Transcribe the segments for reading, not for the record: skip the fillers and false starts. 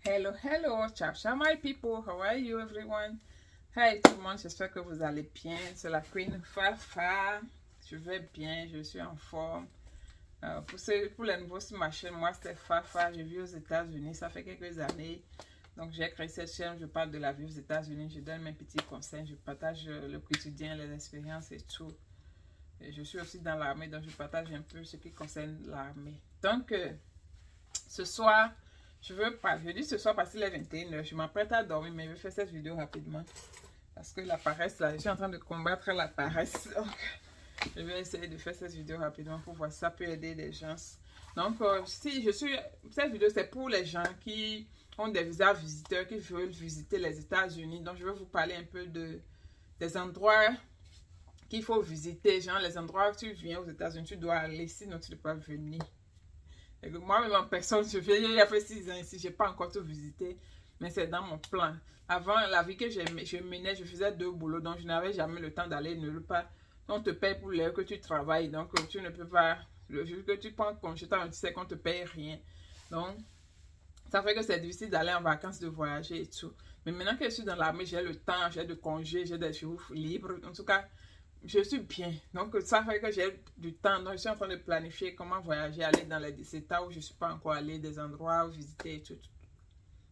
Hello, hello, ciao, ciao my people, how are you everyone? Hey tout le monde, j'espère que vous allez bien. C'est la Queen Fafa. Je vais bien, je suis en forme. Pour les nouveaux sur ma chaîne, moi c'est Fafa. Je vis aux États-Unis, ça fait quelques années. Donc j'ai créé cette chaîne, je parle de la vie aux États-Unis, je donne mes petits conseils, je partage le quotidien, les expériences et tout. Et je suis aussi dans l'armée, donc je partage un peu ce qui concerne l'armée. Donc ce soir, je dis ce soir parce qu'il est 21h, je m'apprête à dormir, mais je vais faire cette vidéo rapidement. Parce que la paresse, là, je suis en train de combattre la paresse. Donc, je vais essayer de faire cette vidéo rapidement pour voir si ça peut aider les gens. Donc, cette vidéo, c'est pour les gens qui ont des visas visiteurs, qui veulent visiter les États-Unis. Donc, je vais vous parler un peu des endroits qu'il faut visiter. Genre, les endroits où tu viens aux États-Unis, tu dois aller, sinon tu ne peux pas venir. Moi-même en personne, il y a fait 6 ans ici, je n'ai pas encore tout visité, mais c'est dans mon plan. Avant, la vie que je menais, je faisais 2 boulots, donc je n'avais jamais le temps d'aller nulle part. On te paye pour l'heure que tu travailles, donc tu ne peux pas, le jour que tu prends congé, tu sais qu'on ne te paye rien. Donc, ça fait que c'est difficile d'aller en vacances, de voyager et tout. Mais maintenant que je suis dans l'armée, j'ai le temps, j'ai de congés, j'ai des jours libres. En tout cas, je suis bien. Donc, ça fait que j'ai du temps. Donc, je suis en train de planifier comment voyager, aller dans les États où je ne suis pas encore allé, des endroits où visiter et tout.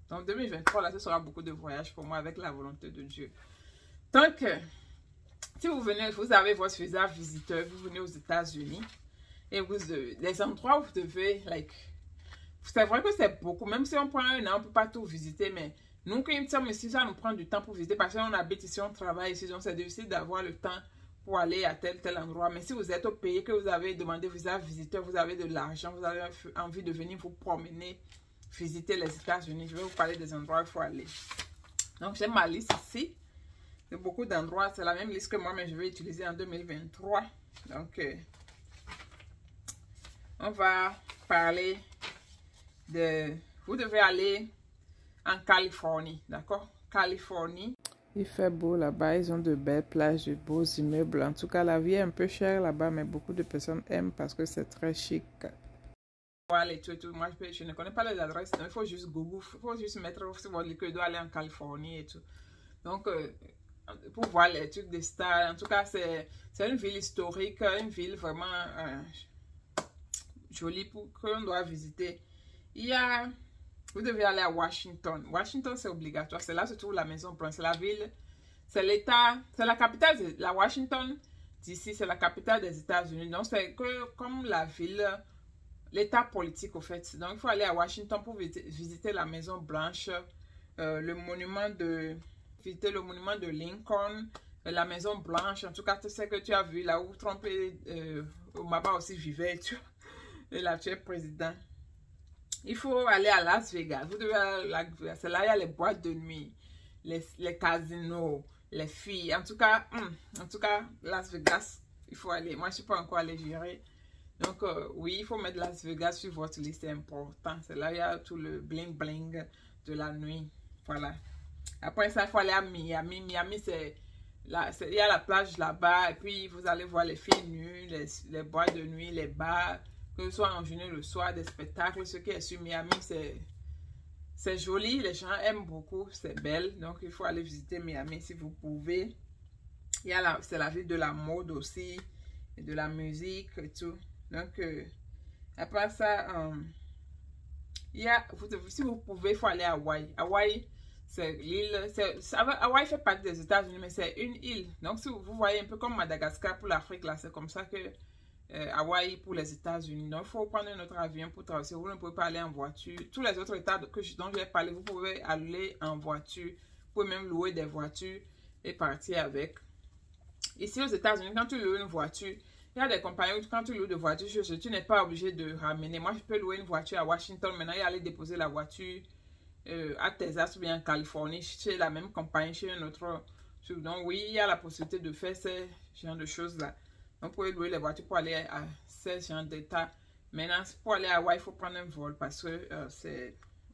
Donc, 2023, là, ce sera beaucoup de voyages pour moi avec la volonté de Dieu. Donc, si vous venez, vous avez votre visa visiteur, vous venez aux États-Unis et les endroits où vous devez, c'est vrai que c'est beaucoup. Même si on prend un an, on ne peut pas tout visiter, mais nous, quand il me semble, si ça nous prend du temps pour visiter, parce qu'on habite ici, on travaille ici, donc c'est difficile d'avoir le temps pour aller à tel endroit. Mais si vous êtes au pays, que vous avez demandé visa visiteur, vous avez de l'argent, vous avez envie de venir vous promener, visiter les États-Unis, je vais vous parler des endroits où il faut aller. Donc, j'ai ma liste ici. Il y a beaucoup d'endroits. C'est la même liste que moi, mais je vais utiliser en 2023. Donc, on va parler de... Vous devez aller en Californie, d'accord? Californie. Il fait beau là-bas, ils ont de belles plages, de beaux immeubles. En tout cas, la vie est un peu chère là-bas, mais beaucoup de personnes aiment parce que c'est très chic. Voilà, tout. Moi, je ne connais pas les adresses, donc il faut juste Google, il faut juste mettre sur votre que je dois aller en Californie et tout. Donc, pour voir les trucs des stars, en tout cas, c'est une ville historique, une ville vraiment jolie qu'on doit visiter. Vous devez aller à Washington. Washington, c'est obligatoire. C'est là se trouve la Maison Blanche. C'est la ville, c'est l'État, c'est la capitale. La Washington, d'ici, c'est la capitale des États-Unis. Donc, c'est comme la ville, l'État politique, au fait. Donc, il faut aller à Washington pour visiter la Maison Blanche, visiter le monument de Lincoln, la Maison Blanche. En tout cas, tout ce que tu as vu là où Trump et Obama aussi vivaient. Et là, tu es président. Il faut aller à Las Vegas. Vous devez aller à Las Vegas. C'est là il y a les boîtes de nuit, les casinos, les filles. En tout cas, Las Vegas, il faut aller. Moi, je ne suis pas encore allée gérer. Donc, oui, il faut mettre Las Vegas sur votre liste. C'est important. C'est là il y a tout le bling-bling de la nuit. Voilà. Après ça, il faut aller à Miami. Miami, il y a la plage là-bas. Et puis, vous allez voir les filles nues, les boîtes de nuit, les bars. Que ce soit en journée, le soir, des spectacles. Ce qui est sur Miami, c'est joli. Les gens aiment beaucoup. C'est belle. Donc, il faut aller visiter Miami si vous pouvez. C'est la ville de la mode aussi. Et de la musique et tout. Donc, après ça, si vous pouvez, il faut aller à Hawaï. Hawaï, c'est l'île. Hawaï fait partie des États-Unis, mais c'est une île. Donc, si vous voyez un peu comme Madagascar pour l'Afrique, là, c'est comme ça que Hawaï pour les États-Unis. Donc, il faut prendre un autre avion pour traverser. Vous ne pouvez pas aller en voiture. Tous les autres États dont je vais parler, vous pouvez aller en voiture. Vous pouvez même louer des voitures et partir avec. Ici, aux États-Unis, quand tu loues une voiture, il y a des compagnies où quand tu loues de voiture, tu n'es pas obligé de ramener. Moi, je peux louer une voiture à Washington maintenant et aller déposer la voiture à Texas ou bien en Californie, chez la même compagnie, chez un autre. Donc, oui, il y a la possibilité de faire ce genre de choses-là. Donc, vous pouvez louer les voitures pour aller à ce genre d'état. Maintenant, pour aller à Hawaï, il faut prendre un vol parce que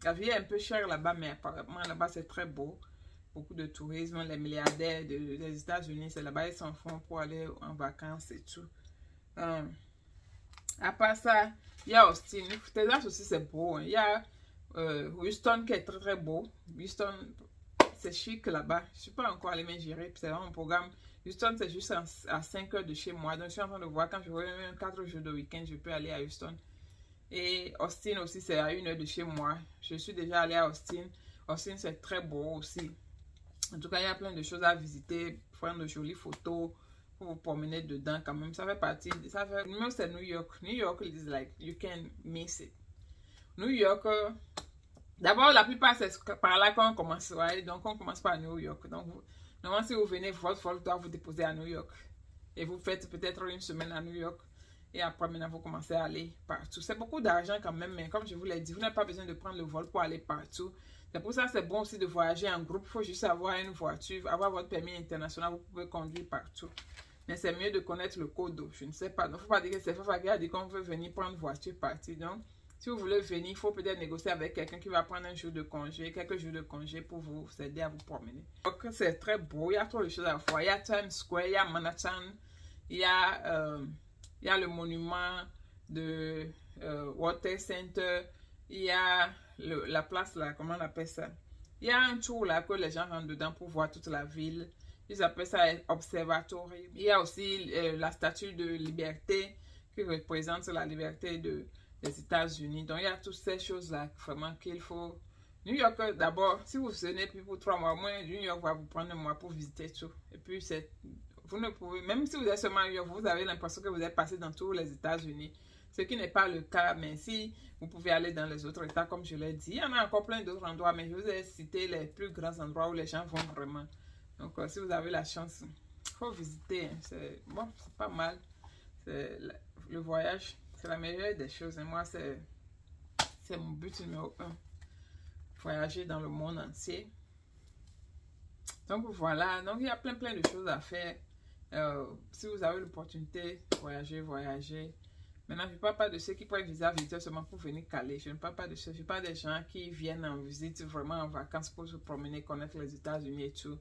la vie est un peu chère là-bas, mais apparemment, là-bas, c'est très beau. Beaucoup de tourisme, les milliardaires des États-Unis, c'est là-bas, ils s'en font pour aller en vacances et tout. À part ça, il y a Austin. Texas aussi, c'est beau. Hein. Il y a Houston qui est très très beau. Houston, c'est chic là-bas. Je ne suis pas encore allée, mais j'irai. C'est vraiment un programme. Houston, c'est juste à 5 heures de chez moi. Donc, je suis en train de voir quand je vais 4 jours de week-end, je peux aller à Houston. Et Austin aussi, c'est à 1 heure de chez moi. Je suis déjà allée à Austin. Austin, c'est très beau aussi. En tout cas, il y a plein de choses à visiter, prendre de jolies photos, pour vous promener dedans quand même. Ça fait partie, même c'est New York. New York, is like, you can miss it. New York, d'abord, la plupart, c'est par là qu'on commence. Ouais, donc, on commence par New York. Donc, normalement, si vous venez, votre vol doit vous déposer à New York. Et vous faites peut-être une semaine à New York. Et après, maintenant, vous commencez à aller partout. C'est beaucoup d'argent quand même, mais comme je vous l'ai dit, vous n'avez pas besoin de prendre le vol pour aller partout. C'est pour ça que c'est bon aussi de voyager en groupe. Il faut juste avoir une voiture, avoir votre permis international, vous pouvez conduire partout. Mais c'est mieux de connaître le code. Je ne sais pas. Donc, il ne faut pas dire que c'est facile qu'on veut venir prendre voiture partir. Donc, si vous voulez venir, il faut peut-être négocier avec quelqu'un qui va prendre un jour de congé, quelques jours de congé pour vous aider à vous promener. Donc, c'est très beau. Il y a trop de choses à voir. Il y a Times Square, il y a Manhattan, il y a le monument de Water Center, il y a la place là, comment on appelle ça? Il y a un tour là que les gens rentrent dedans pour voir toute la ville. Ils appellent ça Observatory. Il y a aussi la statue de liberté qui représente la liberté des États-Unis. Donc il y a toutes ces choses-là vraiment qu'il faut. New York, d'abord, si vous venez puis pour 3 mois, moins New York va vous prendre un mois pour visiter tout. Et puis vous ne pouvez, même si vous êtes seulement à New York, vous avez l'impression que vous êtes passé dans tous les États-Unis. Ce qui n'est pas le cas, mais si vous pouvez aller dans les autres États, comme je l'ai dit, il y en a encore plein d'autres endroits, mais je vous ai cité les plus grands endroits où les gens vont vraiment. Donc, si vous avez la chance, il faut visiter. Hein. C'est bon, c'est pas mal. Le voyage, c'est la meilleure des choses. Et moi, c'est mon but numéro 1. Voyager dans le monde entier. Donc, voilà. Donc, il y a plein de choses à faire. Si vous avez l'opportunité, voyager. Maintenant, je ne parle pas de ceux qui prennent visa visiter seulement pour venir caler. Je ne parle pas de ceux. Je parle des gens qui viennent en visite, vraiment en vacances pour se promener, connaître les États-Unis et tout.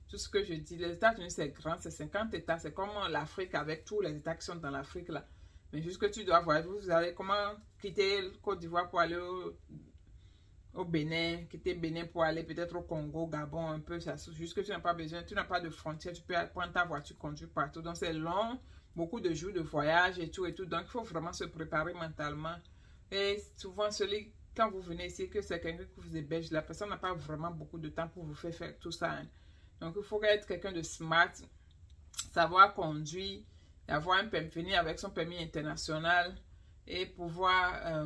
Tout ce que je dis, les États-Unis, c'est grand, c'est 50 États. C'est comme l'Afrique avec tous les États qui sont dans l'Afrique là. Mais juste que tu dois voyager, vous allez comment quitter le Côte d'Ivoire pour aller au Bénin, quitter Bénin pour aller peut-être au Congo, Gabon, un peu. Ça, juste que tu n'as pas besoin, tu n'as pas de frontières, tu peux prendre ta voiture, conduire partout. Donc c'est long. Beaucoup de jours de voyage et tout. Donc, il faut vraiment se préparer mentalement. Et souvent, quand vous venez ici, que c'est quelqu'un qui vous héberge, la personne n'a pas vraiment beaucoup de temps pour vous faire tout ça. Hein. Donc, il faut être quelqu'un de smart, savoir conduire, avoir un permis, venir avec son permis international et pouvoir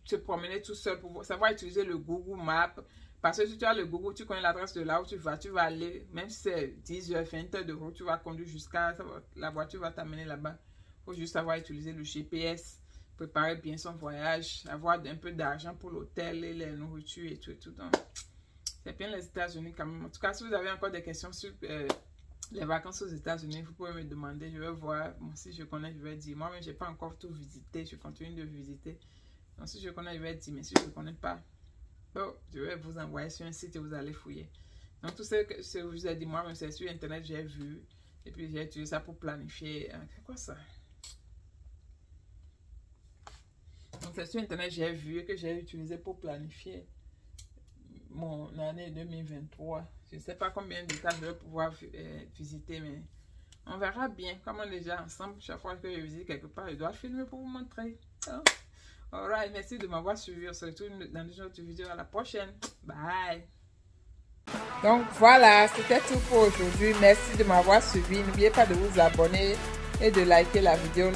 se promener tout seul, savoir utiliser le Google Maps. Parce que si tu as le Google, tu connais l'adresse de là où tu vas aller, même si c'est 10 heures, 20 heures de route, tu vas conduire jusqu'à, la voiture va t'amener là-bas. Il faut juste savoir utiliser le GPS, préparer bien son voyage, avoir un peu d'argent pour l'hôtel et les nourritures et tout. Donc, c'est bien les États-Unis quand même. En tout cas, si vous avez encore des questions sur les vacances aux États-Unis, vous pouvez me demander, je vais voir. Bon, si je connais, je vais dire. Moi-même, je n'ai pas encore tout visité, je continue de visiter. Donc, si je connais, je vais dire, mais si je ne connais pas, bon, je vais vous envoyer sur un site et vous allez fouiller. Donc, tout ce que je vous ai dit, moi, c'est sur Internet, j'ai vu. Et puis, j'ai utilisé ça pour planifier. C'est quoi ça? Donc, c'est sur Internet, j'ai vu que j'ai utilisé pour planifier mon année 2023. Je ne sais pas combien d'états je vais pouvoir visiter, mais on verra bien. Comme on est déjà ensemble, chaque fois que je visite quelque part, je dois filmer pour vous montrer. Oh. Alright, merci de m'avoir suivi. On se retrouve dans une autre vidéo. À la prochaine. Bye. Donc voilà, c'était tout pour aujourd'hui. Merci de m'avoir suivi. N'oubliez pas de vous abonner et de liker la vidéo.